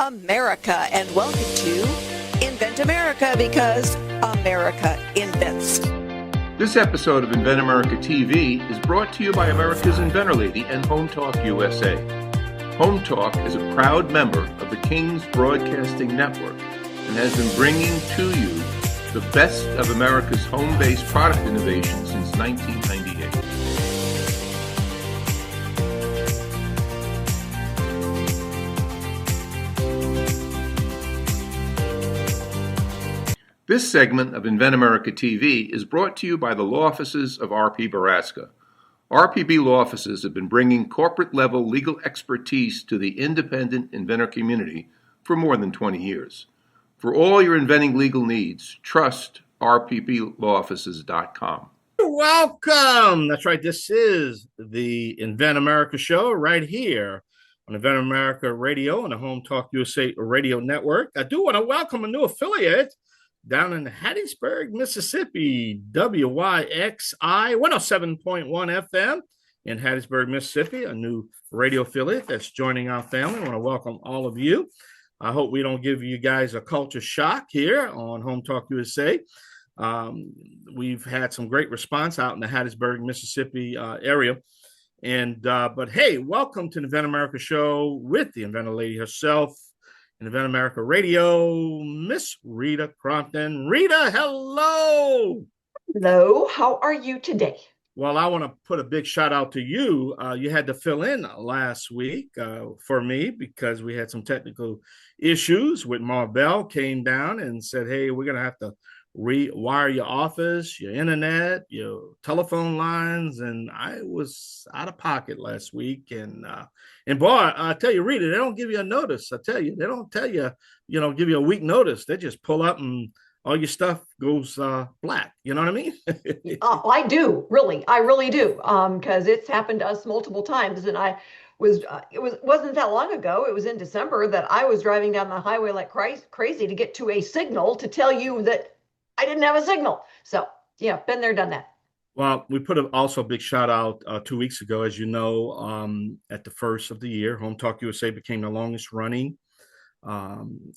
America, and welcome to Invent America, because America invents. This episode of Invent America TV is brought to you by America's Inventor Lady and Home Talk USA. Home Talk is a proud member of the King's Broadcasting Network and has been bringing to you the best of America's home-based product innovation since 1998. This segment of Invent America TV is brought to you by the law offices of R.P. Baraska. RPB law offices have been bringing corporate-level legal expertise to the independent inventor community for more than 20 years. For all your inventing legal needs, trust rpblawoffices.com. Welcome. That's right. This is the Invent America show right here on Invent America Radio and the Home Talk USA Radio Network. I do want to welcome a new affiliate down in Hattiesburg, Mississippi, WYXI 107.1 FM in Hattiesburg, Mississippi, a new radio affiliate that's joining our family. I want to welcome all of you. I hope we don't give you guys a culture shock here on Home Talk USA. We've had some great response out in the Hattiesburg, Mississippi area. But hey, welcome to the Invent America show with the Inventor Lady herself, Invent America Radio, Miss Rita Crompton. Rita, hello. Hello, how are you today? Well, I want to put a big shout out to you. You had to fill in last week for me because we had some technical issues with Marvell. Came down and said, hey, we're going to have to rewire your office, your internet, your telephone lines, and I was out of pocket last week. And boy, I tell you, Rita, they don't give you a notice. I tell you, they don't tell you, give you a week notice. They just pull up and all your stuff goes black. You know what I mean? I do, really. I really do, because it's happened to us multiple times. And it wasn't that long ago. It was in December that I was driving down the highway like crazy to get to a signal to tell you that I didn't have a signal. So yeah, been there, done that. Well, we put also a big shout out 2 weeks ago, as you know, at the first of the year, Home Talk USA became the longest running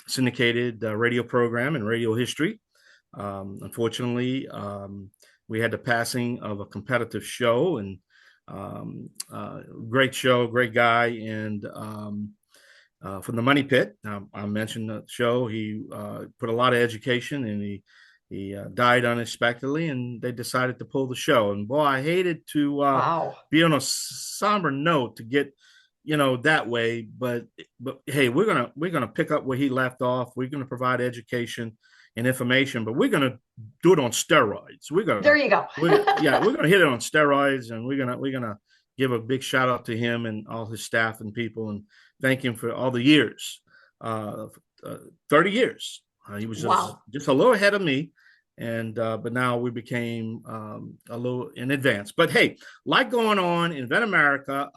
syndicated radio program in radio history. Unfortunately, we had the passing of a competitive show, and great show, great guy. And from the Money Pit, I mentioned the show. He put a lot of education, and he died unexpectedly, and they decided to pull the show. And boy, I hated to be on a somber note to get, that way. But hey, we're gonna pick up where he left off. We're gonna provide education and information, but we're gonna do it on steroids. There you go. we're gonna hit it on steroids, and we're gonna give a big shout out to him and all his staff and people, and thank him for all the years, 30 years. He was just a little ahead of me, and but now we became a little in advance. But hey, like going on in Invent America.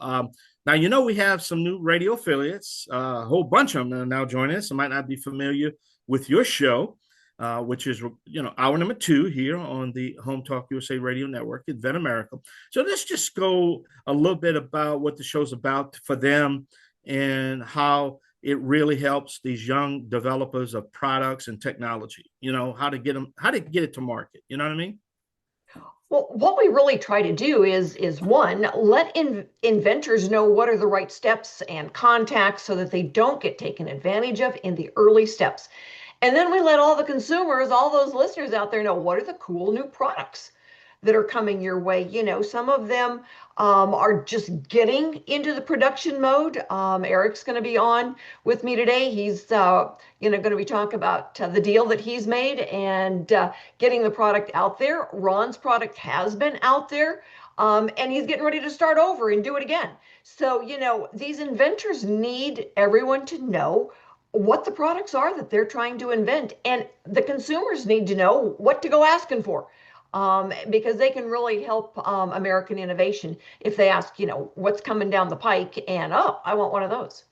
Now, we have some new radio affiliates. A whole bunch of them are now joining us. I might not be familiar with your show, which is, hour number 2 here on the Home Talk USA Radio Network, Invent America. So let's just go a little bit about what the show's about for them and how it really helps these young developers of products and technology, how to get it to market. You know what I mean? Well, what we really try to do is one, let inventors know what are the right steps and contacts so that they don't get taken advantage of in the early steps. And then we let all the consumers, all those listeners out there know what are the cool new products that are coming your way. Some of them are just getting into the production mode. Eric's going to be on with me today. He's going to be talking about the deal that he's made and getting the product out there. Ron's product has been out there, and he's getting ready to start over and do it again. So, these inventors need everyone to know what the products are that they're trying to invent, and the consumers need to know what to go asking for. Because they can really help American innovation if they ask, what's coming down the pike, and I want one of those.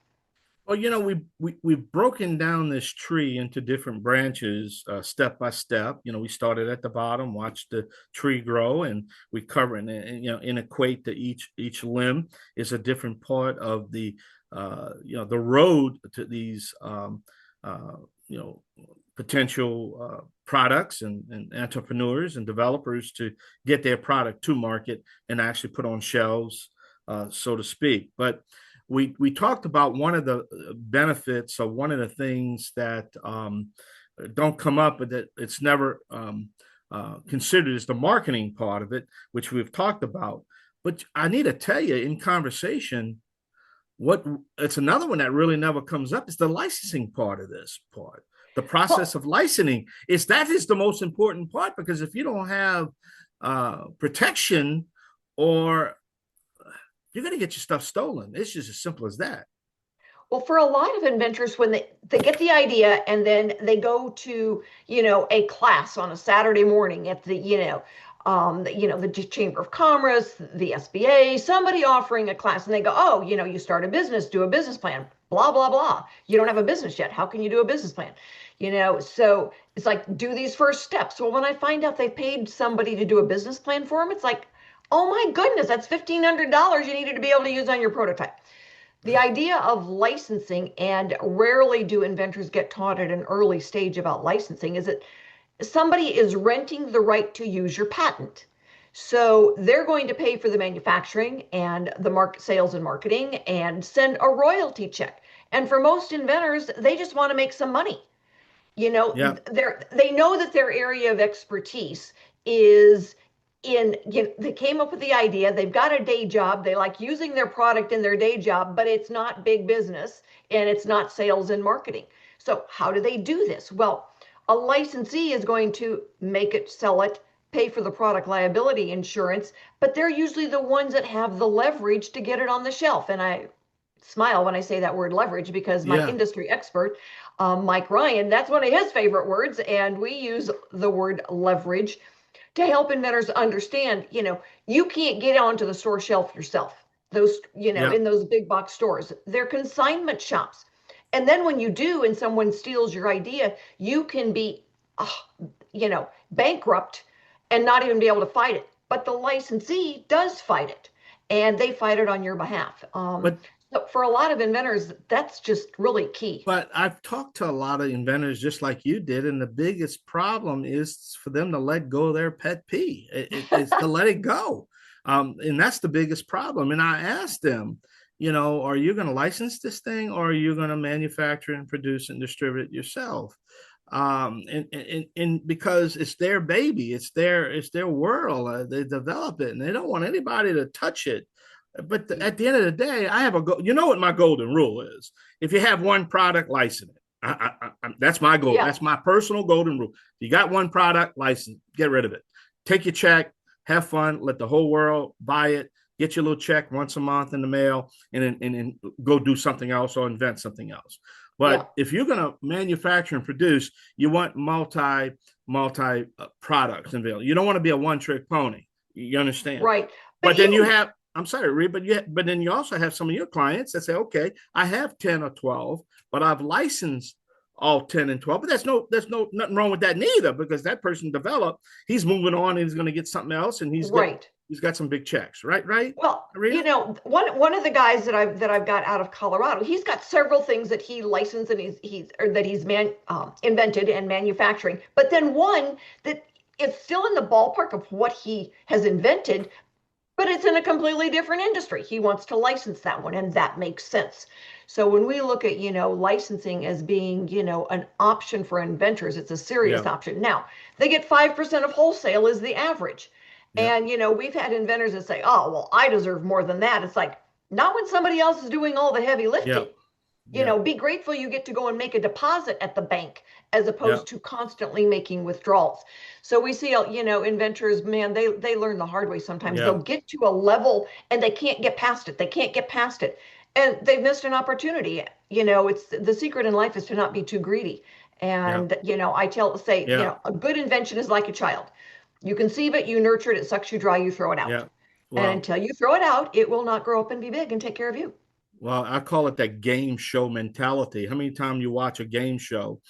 Well, we've broken down this tree into different branches, step by step. We started at the bottom, watched the tree grow, and we cover it, and equate to each limb is a different part of the road to these potential products and entrepreneurs and developers to get their product to market and actually put on shelves, so to speak. But we talked about one of the benefits, or one of the things that don't come up, but that it's never considered, is the marketing part of it, which we've talked about. But I need to tell you, in conversation, it's another one that really never comes up is the licensing part of this part. The process of licensing is the most important part, because if you don't have protection, or you're going to get your stuff stolen. It's just as simple as that. Well, for a lot of inventors, when they get the idea and then they go to, a class on a Saturday morning at the the Chamber of Commerce, the SBA, somebody offering a class, and they go, oh, you start a business, do a business plan, blah, blah, blah. You don't have a business yet. How can you do a business plan? So it's like, do these first steps. Well, when I find out they paid somebody to do a business plan for them, it's like, oh my goodness, that's $1,500 you needed to be able to use on your prototype. The idea of licensing, and rarely do inventors get taught at an early stage about licensing, is that somebody is renting the right to use your patent. So they're going to pay for the manufacturing and the sales and marketing, and send a royalty check. And for most inventors, they just want to make some money. They know that their area of expertise is they came up with the idea, they've got a day job, they like using their product in their day job, but it's not big business and it's not sales and marketing. So how do they do this? Well, a licensee is going to make it, sell it, pay for the product liability insurance, but they're usually the ones that have the leverage to get it on the shelf. And I smile when I say that word leverage, because my industry expert, Mike Ryan, that's one of his favorite words. And we use the word leverage to help inventors understand, you can't get onto the store shelf yourself. Those, in those big box stores, they're consignment shops. And then when you do, and someone steals your idea, you can be, bankrupt and not even be able to fight it. But the licensee does fight it, and they fight it on your behalf. So for a lot of inventors, that's just really key. But I've talked to a lot of inventors just like you did, and the biggest problem is for them to let go of their pet peeve. It's to let it go. And that's the biggest problem. And I asked them, are you going to license this thing, or are you going to manufacture and produce and distribute it yourself? And because it's their baby, it's their world. They develop it, and they don't want anybody to touch it. But at the end of the day, I have what my golden rule is. If you have one product, license it. That's my goal. Yeah. That's my personal golden rule. You got one product, license, get rid of it. Take your check, have fun, let the whole world buy it, get your little check once a month in the mail, and then go do something else or invent something else. But if you're going to manufacture and produce, you want multi products available. You don't want to be a one-trick pony. You understand? Right. But then you have, I'm sorry, Reed, but then you also have some of your clients that say, okay, I have 10 or 12, but I've licensed all 10 and 12. But there's nothing wrong with that neither, because that person developed, he's moving on and he's going to get something else, and he's got some big checks, right? Well, Rita? one of the guys that I've got out of Colorado, he's got several things that he licensed and he's invented and manufacturing. But then one that is still in the ballpark of what he has invented, but it's in a completely different industry. He wants to license that one, and that makes sense. So when we look at, licensing as being, an option for inventors, it's a serious option. Now, they get 5% of wholesale is the average. Yeah. And, we've had inventors that say, oh, well, I deserve more than that. It's like, not when somebody else is doing all the heavy lifting. Yeah. Be grateful you get to go and make a deposit at the bank, as opposed to constantly making withdrawals. So we see, inventors, man, they learn the hard way sometimes. They'll get to a level and they can't get past it. And they've missed an opportunity. It's the secret in life is to not be too greedy. And, a good invention is like a child. You conceive it, you nurture it, it sucks you dry, you throw it out. Yeah. Well, and until you throw it out, it will not grow up and be big and take care of you. Well, I call it that game show mentality. How many times you watch a game show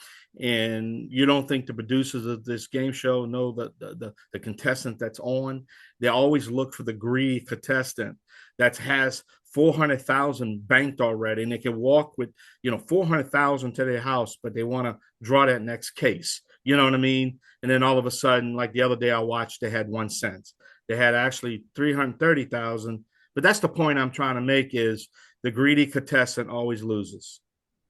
and you don't think the producers of this game show know the contestant that's on? They always look for the greedy contestant that has 400,000 banked already, and they can walk with 400,000 to their house, but they want to draw that next case. You know what I mean? And then all of a sudden, like the other day, I watched they had 1 cent. They had actually 330,000. But that's the point I'm trying to make is the greedy contestant always loses.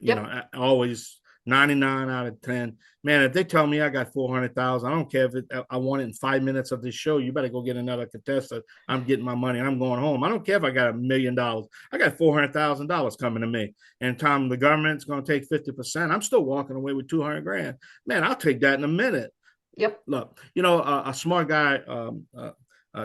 Yep. Always 99 out of 10. Man, if they tell me I got 400,000, I don't care if I want it in 5 minutes of this show. You better go get another contestant. I'm getting my money and I'm going home. I don't care if I got $1 million. I got $400,000 coming to me. And time the government's going to take 50%. I'm still walking away with 200 grand. Man, I'll take that in a minute. Yep. Look, a smart guy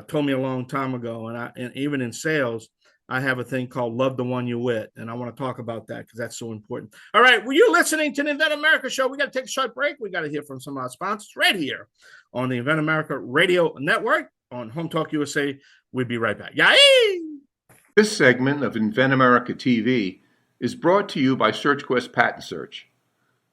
told me a long time ago, and even in sales, I have a thing called love the one you're with. And I want to talk about that because that's so important. All right. Well, you're listening to the Invent America show. We got to take a short break. We got to hear from some of our sponsors right here on the Invent America Radio Network on Home Talk USA. We'll be right back. Yay! This segment of Invent America TV is brought to you by SearchQuest Patent Search.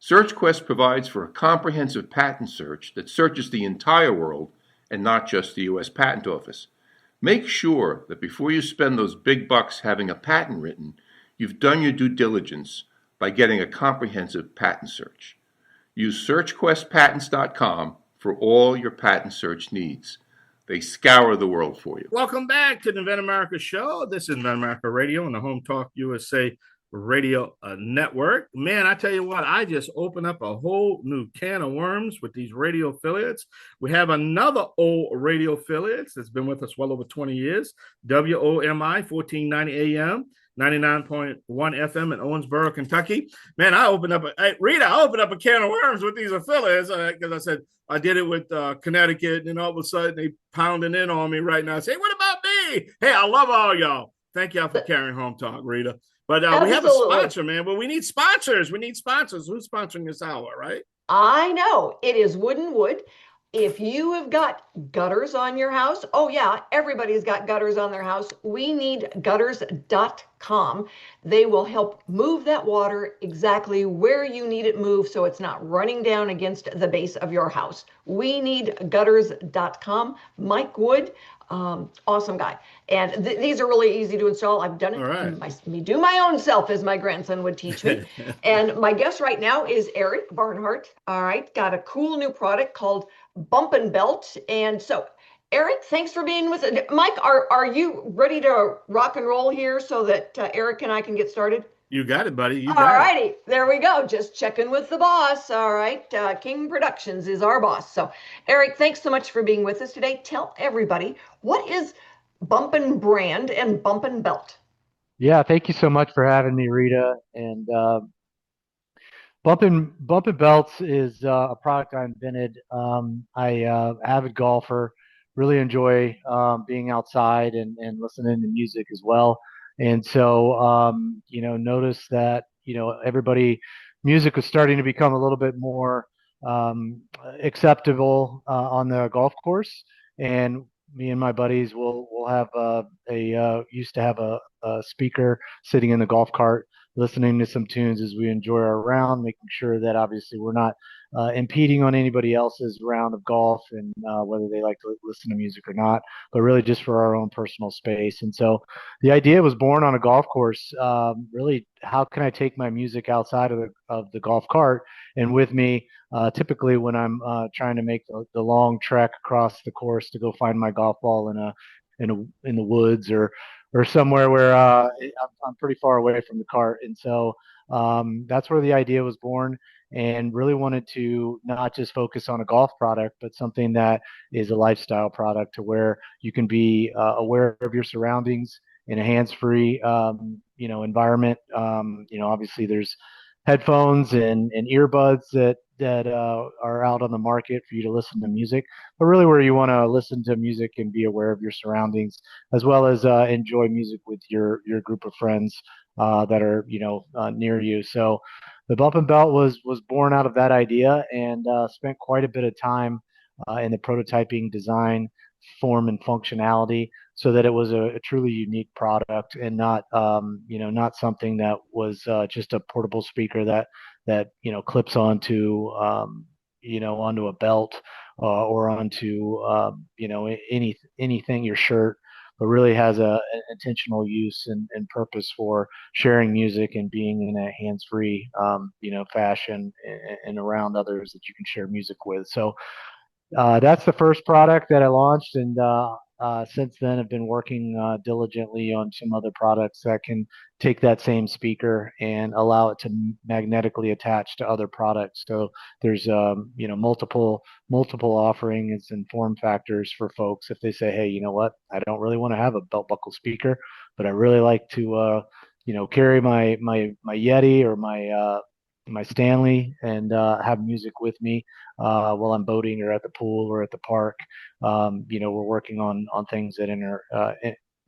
SearchQuest provides for a comprehensive patent search that searches the entire world and not just the U.S. Patent Office. Make sure that before you spend those big bucks having a patent written, you've done your due diligence by getting a comprehensive patent search. Use SearchQuestPatents.com for all your patent search needs. They scour the world for you. Welcome back to the Invent America show. This is Invent America Radio on the Home Talk USA Radio Network. Man, I tell you what, I just opened up a whole new can of worms with these radio affiliates. We have another old radio affiliate that's been with us well over 20 years, WOMI 1490 AM, 99.1 FM in Owensboro, Kentucky. Man, I opened up a can of worms with these affiliates because I said I did it with Connecticut, and all of a sudden they pounding in on me right now. Say, what about me? Hey, I love all y'all. Thank y'all for carrying Home Talk, Rita. But we have a sponsor, man. But we need sponsors. Who's sponsoring this hour, right? I know. It is Wood. If you have got gutters on your house, oh yeah, everybody's got gutters on their house. We need gutters.com. They will help move that water exactly where you need it moved so it's not running down against the base of your house. We need gutters.com. Mike Wood, awesome guy. And these are really easy to install. I've done it. Right. Me do my own self, as my grandson would teach me. And my guest right now is Eric Barnhart. All right, got a cool new product called Bump and Belt. And so, Eric, thanks for being with us. Mike, are you ready to rock and roll here so that Eric and I can get started? You got it, buddy. All righty. There we go. Just checking with the boss. All right. King Productions is our boss. So, Eric, thanks so much for being with us today. Tell everybody, what is Bump and Brand and Bump and Belt? Yeah, thank you so much for having me, Rita. And Bump and Belts is a product I invented. Avid golfer, really enjoy being outside and listening to music as well. And so, notice that, music was starting to become a little bit more acceptable on the golf course. And me and my buddies will have used to have a speaker sitting in the golf cart, listening to some tunes as we enjoy our round, making sure that obviously we're not impeding on anybody else's round of golf and whether they like to listen to music or not, but really just for our own personal space. And so the idea was born on a golf course. Really, how can I take my music outside of the golf cart and with me? Typically, when I'm trying to make the long trek across the course to go find my golf ball in the woods or somewhere where I'm pretty far away from the cart. And so that's where the idea was born, and really wanted to not just focus on a golf product, but something that is a lifestyle product to where you can be aware of your surroundings in a hands-free, environment. Obviously there's headphones and earbuds that are out on the market for you to listen to music, but really where you want to listen to music and be aware of your surroundings, as well as enjoy music with your group of friends that are near you. So the Bump and Belt was born out of that idea, and spent quite a bit of time in the prototyping, design, form, and functionality, so that it was a truly unique product and not, not something that was just a portable speaker that clips onto, onto a belt or onto, anything, your shirt, but really has an intentional use and purpose for sharing music and being in a hands-free, fashion and around others that you can share music with. So that's the first product that I launched, and since then I've been working diligently on some other products that can take that same speaker and allow it to magnetically attach to other products. So there's multiple offerings and form factors for folks if they say, hey, you know what, I don't really want to have a belt buckle speaker, but I really like to carry my Yeti or my Stanley and have music with me while I'm boating or at the pool or at the park. We're working on things that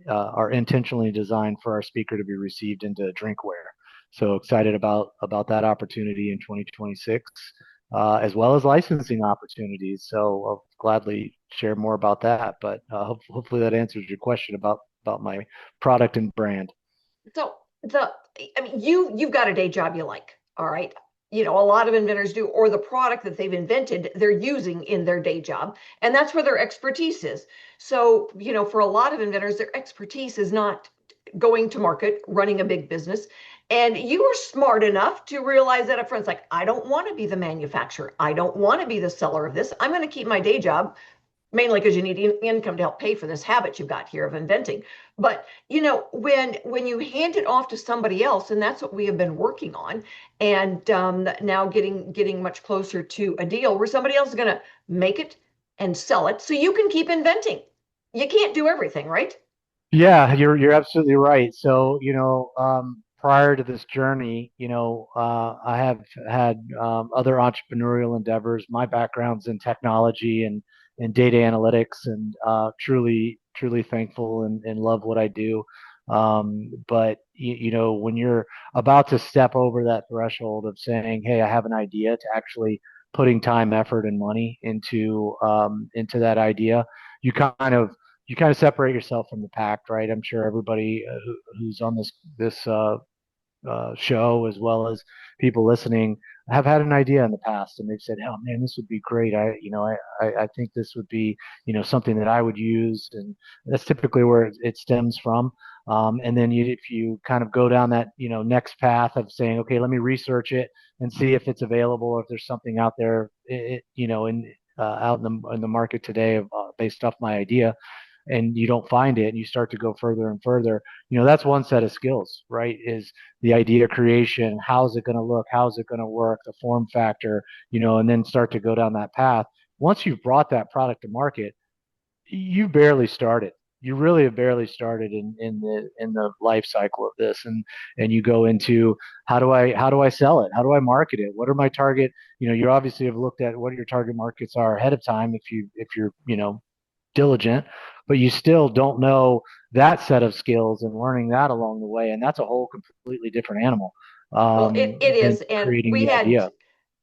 are intentionally designed for our speaker to be received into drinkware. So excited about that opportunity in 2026, as well as licensing opportunities. So I'll gladly share more about that. But hopefully that answers your question about my product and brand. So you've got a day job you like, all right? A lot of inventors do, or the product that they've invented, they're using in their day job, and that's where their expertise is. So, for a lot of inventors, their expertise is not going to market, running a big business. And you were smart enough to realize that up front. It's like, I don't want to be the manufacturer. I don't want to be the seller of this. I'm going to keep my day job, mainly because you need income to help pay for this habit you've got here of inventing. But when you hand it off to somebody else, and that's what we have been working on, and now getting much closer to a deal where somebody else is going to make it and sell it, so you can keep inventing. You can't do everything, right? Yeah, you're absolutely right. So prior to this journey, I have had other entrepreneurial endeavors. My background's in technology and data analytics, and truly thankful and love what I do. But when you're about to step over that threshold of saying, "Hey, I have an idea," to actually putting time, effort, and money into that idea, you kind of separate yourself from the pack, right? I'm sure everybody who's on this show, as well as people listening, have had an idea in the past, and they've said, "Oh man, this would be great. I think this would be something that I would use," and that's typically where it stems from. And then if you kind of go down that next path of saying, "Okay, let me research it and see if it's available, or if there's something out there, out in the market today based off my idea," and you don't find it and you start to go further and further, that's one set of skills, right? Is the idea creation, how's it going to look, how's it going to work, the form factor, and then start to go down that path. Once you've brought that product to market, you barely started. You really have barely started in the life cycle of this, and you go into how do I sell it? How do I market it? What are my target? You obviously have looked at what your target markets are ahead of time if you're diligent, but you still don't know that set of skills and learning that along the way, and that's a whole completely different animal. Well, it is, and Creating the idea.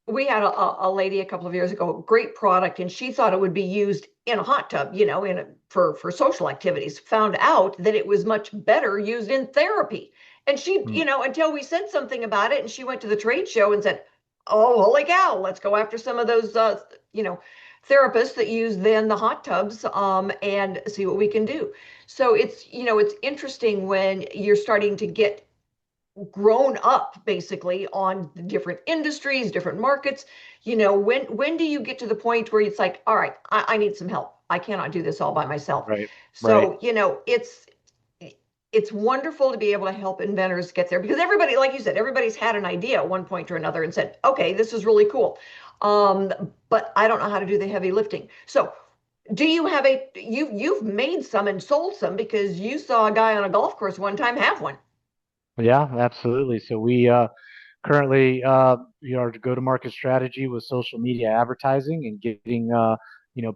we had a lady a couple of years ago, great product, and she thought it would be used in a hot tub, for social activities. Found out that it was much better used in therapy, and she, until we said something about it, and she went to the trade show and said, "Oh, holy cow, let's go after some of those, therapists that use then the hot tubs, and see what we can do." So it's interesting when you're starting to get grown up basically on the different industries, different markets. When do you get to the point where it's like, all right, I need some help. I cannot do this all by myself. Right. So, it's wonderful to be able to help inventors get there, because everybody, like you said, everybody's had an idea at one point or another and said, okay, this is really cool. But I don't know how to do the heavy lifting. So do you have you've made some and sold some, because you saw a guy on a golf course one time have one. Yeah, absolutely. So we currently, our go-to-market strategy was social media advertising and getting,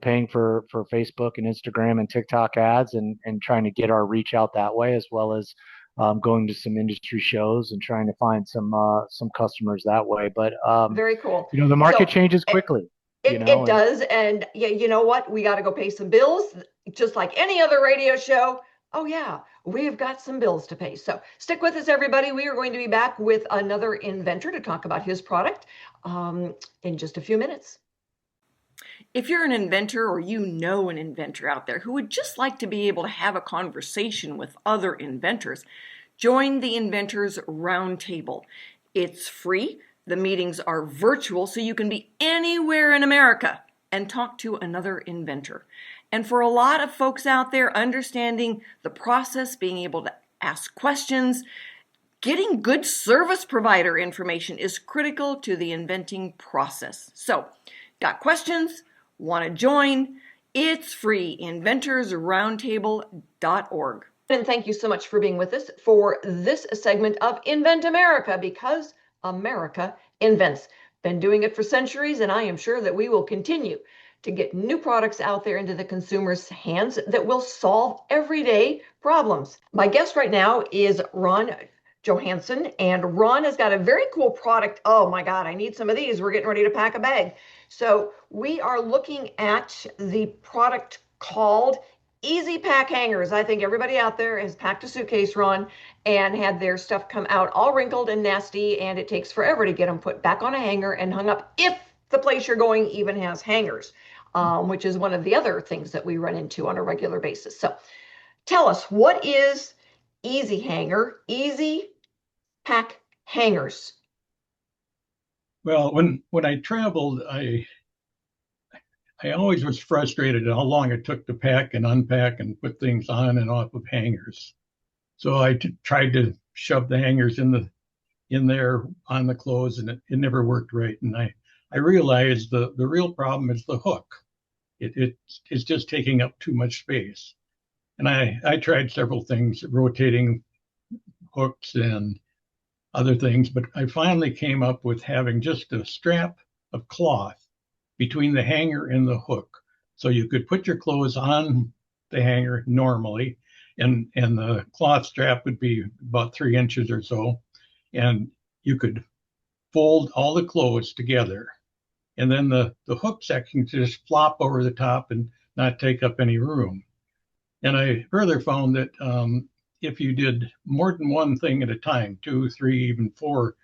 paying for Facebook and Instagram and TikTok ads, and trying to get our reach out that way, as well as going to some industry shows and trying to find some customers that way. But Very cool. the market changes quickly. It does. And yeah, you know what? We got to go pay some bills, just like any other radio show. Oh, yeah, we've got some bills to pay. So stick with us, everybody. We are going to be back with another inventor to talk about his product in just a few minutes. If you're an inventor or you know an inventor out there who would just like to be able to have a conversation with other inventors, join the Inventors Roundtable. It's free. The meetings are virtual, so you can be anywhere in America and talk to another inventor. And for a lot of folks out there, understanding the process, being able to ask questions, getting good service provider information is critical to the inventing process. So, got questions? Want to join? It's free. inventorsroundtable.org. And thank you so much for being with us for this segment of Invent America, because America invents. Been doing it for centuries, and I am sure that we will continue to get new products out there into the consumer's hands that will solve everyday problems. My guest right now is Ron Johansson, and Ron has got a very cool product. Oh my God, I need some of these. We're getting ready to pack a bag. So we are looking at the product called Easy Pack Hangers. I think everybody out there has packed a suitcase, Ron, and had their stuff come out all wrinkled and nasty, and it takes forever to get them put back on a hanger and hung up if the place you're going even has hangers, which is one of the other things that we run into on a regular basis. So tell us, what is Easy Hanger, Easy Pack Hangers? Well, when I traveled, I always was frustrated at how long it took to pack and unpack and put things on and off of hangers. So I tried to shove the hangers in there on the clothes, and it never worked right. And I realized the real problem is the hook. It's just taking up too much space. And I tried several things, rotating hooks and other things, but I finally came up with having just a strap of cloth between the hanger and the hook. So you could put your clothes on the hanger normally, and the cloth strap would be about 3 inches or so. And you could fold all the clothes together. And then the hook section just flop over the top and not take up any room. And I further found that if you did more than one thing at a time, 2, 3, even 4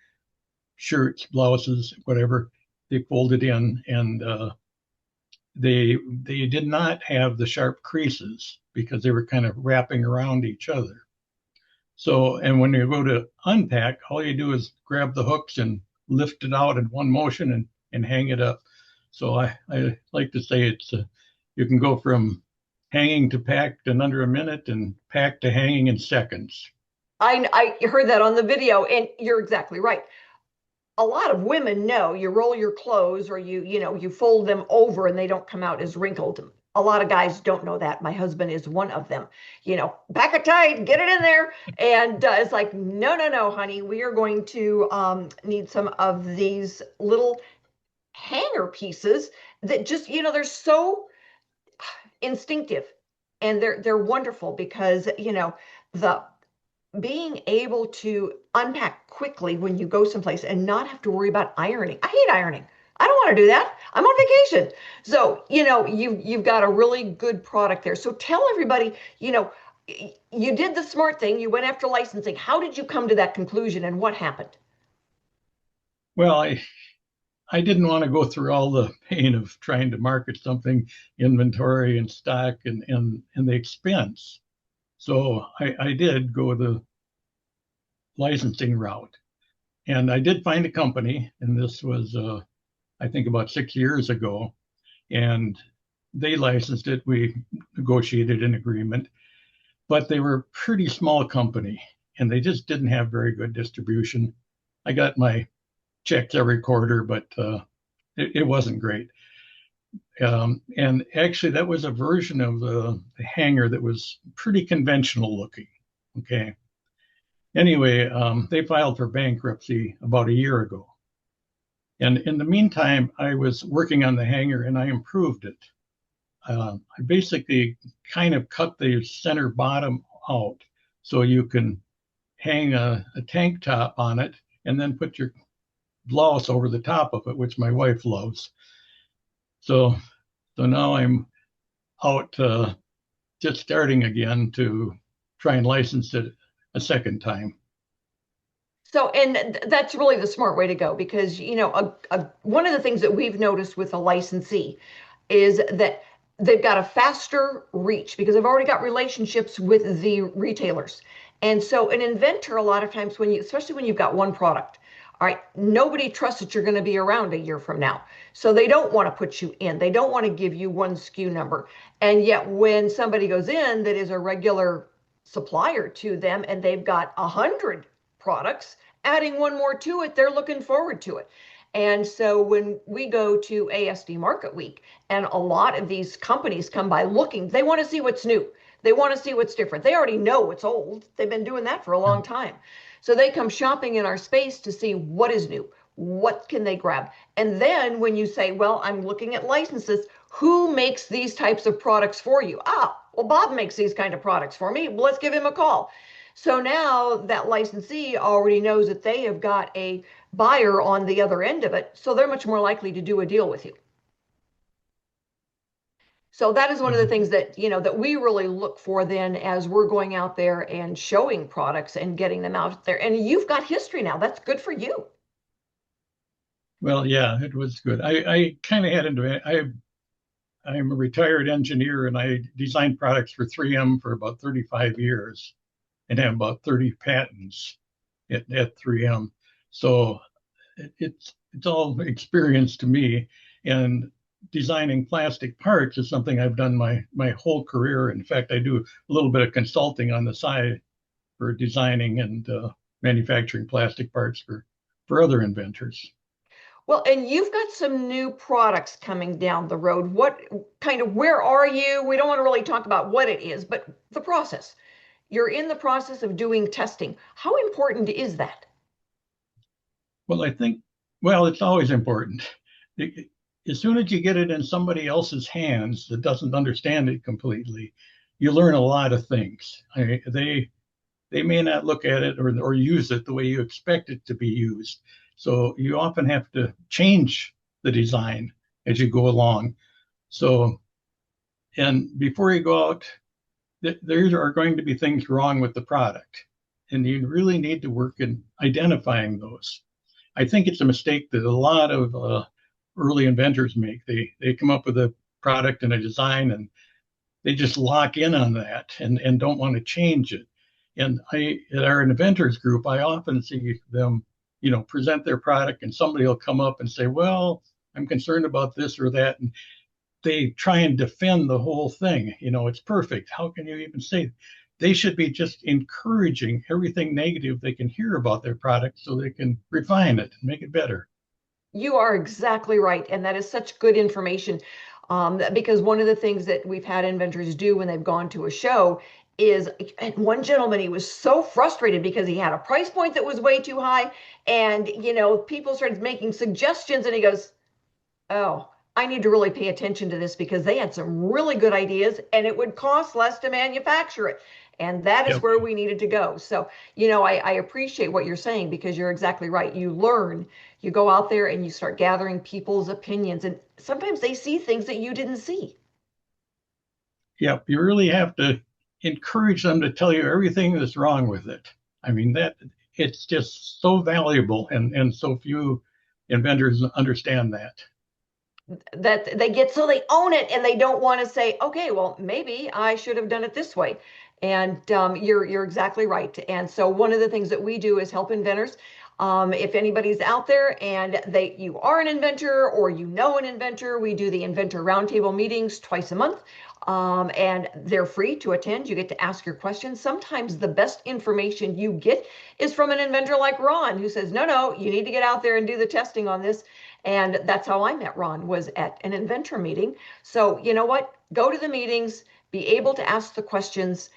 shirts, blouses, whatever, they folded in, and they did not have the sharp creases because they were kind of wrapping around each other. So, and when you go to unpack, all you do is grab the hooks and lift it out in one motion and hang it up. So I like to say it's you can go from hanging to packed in under a minute and packed to hanging in seconds. I heard that on the video, and you're exactly right. A lot of women know you roll your clothes, or you fold them over and they don't come out as wrinkled. A lot of guys don't know that. My husband is one of them. Pack it tight, get it in there. And it's like, no, honey, we are going to need some of these little hanger pieces that just, they're so instinctive, and they're wonderful because, the being able to unpack quickly when you go someplace and not have to worry about ironing. I hate ironing. I don't want to do that. I'm on vacation. So, you've got a really good product there. So tell everybody, you did the smart thing. You went after licensing. How did you come to that conclusion, and what happened? Well, I didn't want to go through all the pain of trying to market something, inventory and stock and the expense. So I did go the licensing route. And I did find a company, and this was, I think, about 6 years ago. And they licensed it. We negotiated an agreement. But they were a pretty small company, and they just didn't have very good distribution. I got my checks every quarter, but it wasn't great. And actually, that was a version of the hanger that was pretty conventional looking. Okay. Anyway, they filed for bankruptcy about a year ago. And in the meantime, I was working on the hanger, and I improved it. I basically kind of cut the center bottom out so you can hang a tank top on it and then put your blouse over the top of it, which my wife loves. So now I'm out just starting again to try and license it a second time. So, and that's really the smart way to go because, one of the things that we've noticed with a licensee is that they've got a faster reach because they've already got relationships with the retailers. And so an inventor, a lot of times especially when you've got one product, all right, nobody trusts that you're going to be around a year from now. So they don't want to put you in. They don't want to give you one SKU number. And yet when somebody goes in that is a regular supplier to them and they've got 100 products, adding one more to it, they're looking forward to it. And so when we go to ASD Market Week and a lot of these companies come by looking, they want to see what's new. They want to see what's different. They already know what's old. They've been doing that for a long time. So they come shopping in our space to see what is new. What can they grab? And then when you say, well, I'm looking at licenses, who makes these types of products for you? Well, Bob makes these kind of products for me. Let's give him a call. So now that licensee already knows that they have got a buyer on the other end of it. So they're much more likely to do a deal with you. So that is one of the things that, that we really look for then as we're going out there and showing products and getting them out there. And you've got history now. That's good for you. Well, yeah, it was good. I kind of had into it. I'm a retired engineer and I designed products for 3M for about 35 years and have about 30 patents at 3M. So it's all experience to me. And designing plastic parts is something I've done my whole career. In fact, I do a little bit of consulting on the side for designing and manufacturing plastic parts for other inventors. Well, and you've got some new products coming down the road. Where are you? We don't want to really talk about what it is, but the process. You're in the process of doing testing. How important is that? Well, it's always important. As soon as you get it in somebody else's hands that doesn't understand it completely, you learn a lot of things. They may not look at it or use it the way you expect it to be used. So you often have to change the design as you go along. So, and before you go out, there are going to be things wrong with the product. And you really need to work in identifying those. I think it's a mistake that a lot of early inventors make. They come up with a product and a design and they just lock in on that and don't want to change it. And at our inventors group, I often see them, present their product and somebody will come up and say, well, I'm concerned about this or that. And they try and defend the whole thing. It's perfect. How can you even say? They should be just encouraging everything negative they can hear about their product so they can refine it and make it better. You are exactly right. And that is such good information because one of the things that we've had inventors do when they've gone to a show is, and one gentleman, he was so frustrated because he had a price point that was way too high. And, people started making suggestions and he goes, oh, I need to really pay attention to this because they had some really good ideas and it would cost less to manufacture it. And that is where we needed to go. So, I appreciate what you're saying because you're exactly right. You learn, you go out there and you start gathering people's opinions. And sometimes they see things that you didn't see. Yeah, you really have to encourage them to tell you everything that's wrong with it. I mean, it's just so valuable and so few inventors understand that they own it and they don't want to say, okay, well, maybe I should have done it this way. And you're exactly right. And so one of the things that we do is help inventors. If anybody's out there and you are an inventor or an inventor, we do the Inventor Roundtable meetings twice a month. And they're free to attend. You get to ask your questions. Sometimes the best information you get is from an inventor like Ron, who says, no, you need to get out there and do the testing on this. And that's how I met Ron, was at an inventor meeting. So you know what? Go to the meetings, be able to ask the questions,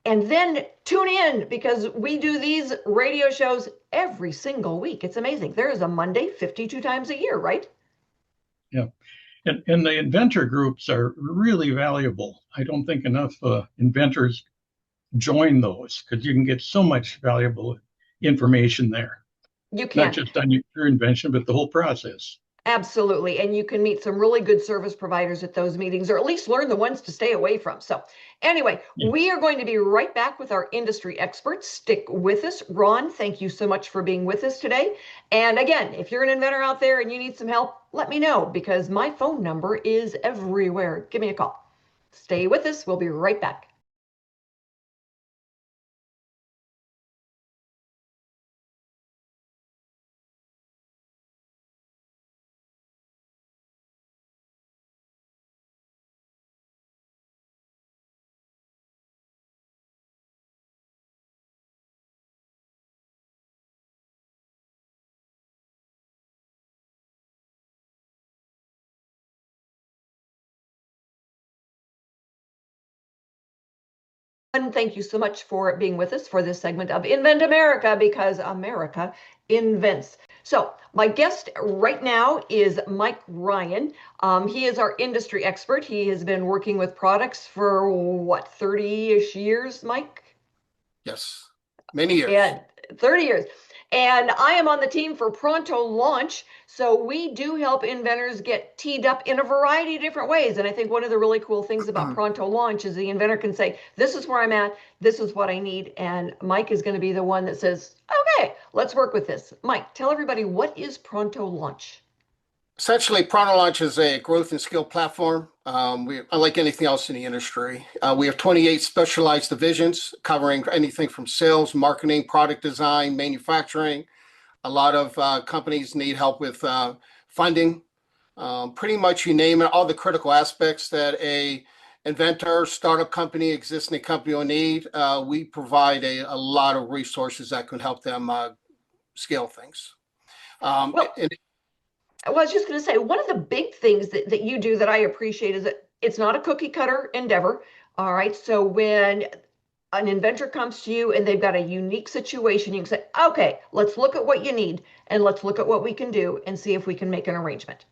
and then tune in because we do these radio shows every single week. It's amazing. There is a Monday 52 times a year, right? Yeah. And the inventor groups are really valuable. I don't think enough inventors join those because you can get so much valuable information there. You can. Not just on your invention, but the whole process. Absolutely. And you can meet some really good service providers at those meetings, or at least learn the ones to stay away from. So anyway, we are going to be right back with our industry experts. Stick with us. Ron, thank you so much for being with us today. And again, if you're an inventor out there and you need some help, let me know, because my phone number is everywhere. Give me a call. Stay with us. We'll be right back. And thank you so much for being with us for this segment of Invent America, because America invents. So my guest right now is Mike Ryan. He is our industry expert. He has been working with products for what, 30-ish years, Mike? Yes, many years. Yeah, 30 years. And I am on the team for Pronto Launch. So we do help inventors get teed up in a variety of different ways. And I think one of the really cool things about Pronto Launch is the inventor can say, this is where I'm at, this is what I need. And Mike is going to be the one that says, okay, let's work with this. Mike, tell everybody, what is Pronto Launch? Essentially, Pronto Launch is a growth and skill platform. Unlike anything else in the industry, we have 28 specialized divisions covering anything from sales, marketing, product design, manufacturing. A lot of companies need help with funding. Pretty much you name it, all the critical aspects that a inventor, startup company, existing company will need. We provide a lot of resources that can help them scale things. I was just going to say, one of the big things that you do that I appreciate is that it's not a cookie cutter endeavor. All right. So when an inventor comes to you and they've got a unique situation, you can say, okay, let's look at what you need and let's look at what we can do and see if we can make an arrangement.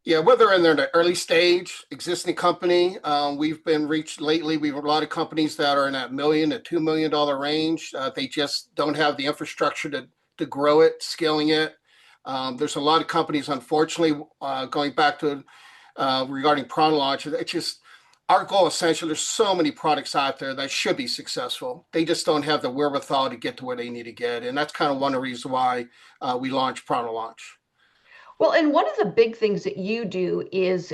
Yeah, whether in the early stage, existing company, we've been reached lately. We have a lot of companies that are in that $1 million to $2 million range. They just don't have the infrastructure to grow it, scaling it. There's a lot of companies, unfortunately, going back to regarding Pronto Launch. It's just our goal. Essentially, there's so many products out there that should be successful. They just don't have the wherewithal to get to where they need to get, and that's kind of one of the reasons why we launched Pronto Launch. Well, and one of the big things that you do is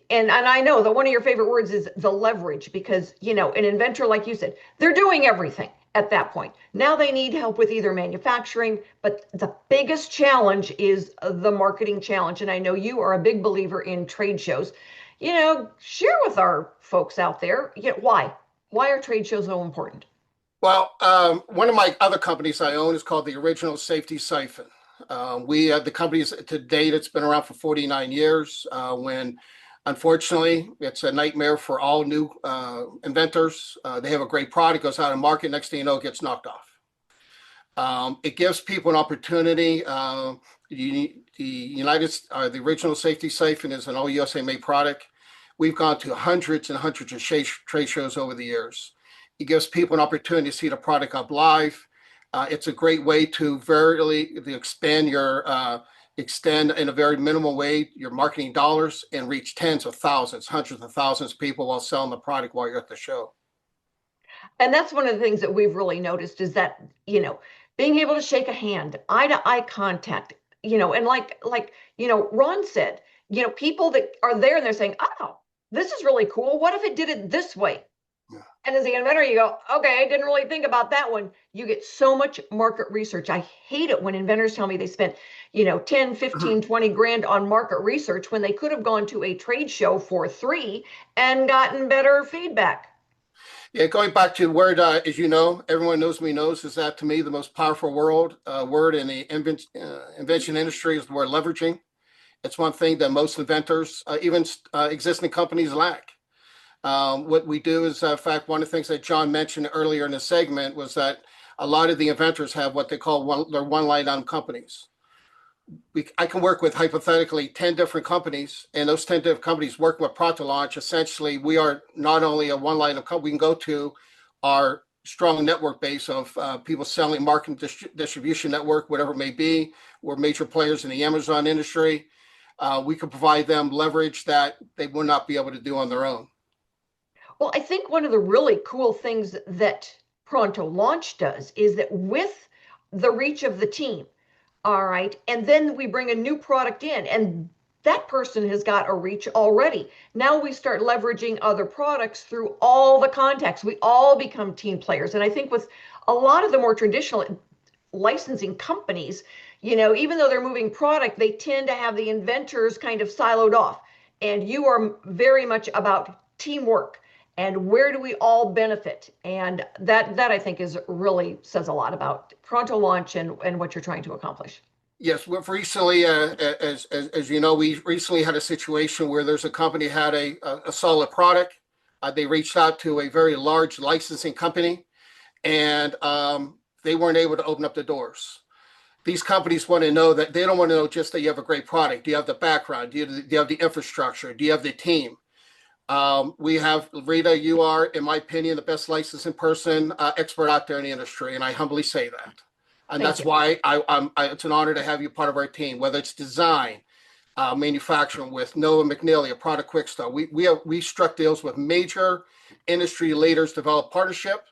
and I know that one of your favorite words is the leverage, because, you know, an inventor, like you said, they're doing everything at that point. Now they need help with either manufacturing, but the biggest challenge is the marketing challenge. And I know you are a big believer in trade shows. You know, share with our folks out there, why are trade shows so important? Well, one of my other companies I own is called the Original Safety Siphon. We have the companies to date, it's been around for 49 years. When unfortunately, it's a nightmare for all new inventors. They have a great product, goes out of market, next thing you know, it gets knocked off. It gives people an opportunity. The Original Safety Siphon is an all USA made product. We've gone to hundreds and hundreds of trade shows over the years. It gives people an opportunity to see the product up live. It's a great way to extend in a very minimal way your marketing dollars and reach tens of thousands, hundreds of thousands of people while selling the product while you're at the show. And that's one of the things that we've really noticed is that, you know, being able to shake a hand, eye to eye contact, you know, and like, you know, Ron said, you know, people that are there and they're saying, oh, this is really cool. What if it did it this way? Yeah. And as the inventor, you go, okay, I didn't really think about that one. You get so much market research. I hate it when inventors tell me they spent, you know, 10, 15, 20 grand on market research when they could have gone to a trade show for $3 and gotten better feedback. Yeah, going back to the word, as you know, everyone knows me knows, is that to me the most powerful word in the invention industry is the word leveraging. It's one thing that most inventors, even existing companies, lack. What we do is, in fact, one of the things that John mentioned earlier in the segment was that a lot of the inventors have what they call their one-line item companies. I can work with hypothetically 10 different companies, and those 10 different companies working with Pronto Launch. Essentially, we are not only a one-line item company, we can go to our strong network base of people selling, marketing, distribution network, whatever it may be. We're major players in the Amazon industry. we can provide them leverage that they would not be able to do on their own. Well, I think one of the really cool things that Pronto Launch does is that with the reach of the team, all right, and then we bring a new product in, and that person has got a reach already. Now we start leveraging other products through all the contacts. We all become team players. And I think with a lot of the more traditional licensing companies, even though they're moving product, they tend to have the inventors kind of siloed off. And you are very much about teamwork and where do we all benefit. And that I think really says a lot about Pronto Launch and what you're trying to accomplish. Yes, we've recently, as you know, we recently had a situation where there's a company had a solid product. They reached out to a very large licensing company, and they weren't able to open up the doors. These companies want to know that they don't want to know just that you have a great product. Do you have the background? Do you have the infrastructure? Do you have the team? We have, Rita, you are, in my opinion, the best licensing person, expert out there in the industry, and I humbly say that. And that's why it's an honor to have you part of our team, whether it's design, manufacturing with Noah McNeely, a product quick start. We struck deals with major industry leaders, develop partnership,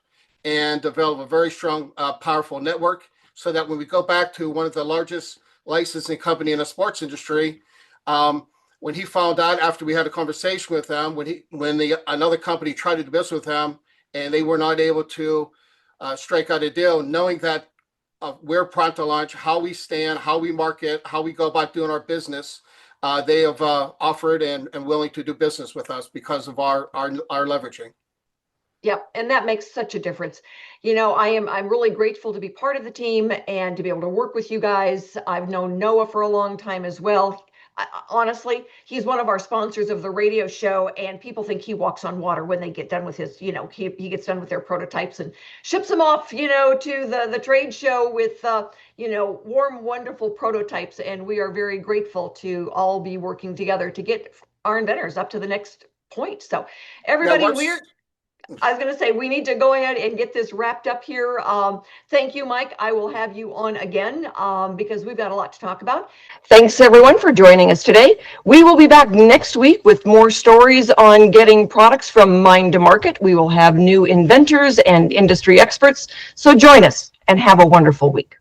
and develop a very strong, powerful network so that when we go back to one of the largest licensing company in the sports industry, when he found out after we had a conversation with them, when another company tried to do business with them and they were not able to strike out a deal, knowing that we're Pronto Launch, how we stand, how we market, how we go about doing our business, they have offered and willing to do business with us because of our leveraging. Yep, and that makes such a difference. I'm really grateful to be part of the team and to be able to work with you guys. I've known Noah for a long time as well. Honestly, he's one of our sponsors of the radio show, and people think he walks on water when they get done with his, he gets done with their prototypes and ships them off, to the trade show with, warm, wonderful prototypes. And we are very grateful to all be working together to get our inventors up to the next point. So everybody, I was going to say, we need to go ahead and get this wrapped up here. Thank you, Mike. I will have you on again because we've got a lot to talk about. Thanks, everyone, for joining us today. We will be back next week with more stories on getting products from mind to market. We will have new inventors and industry experts. So join us and have a wonderful week.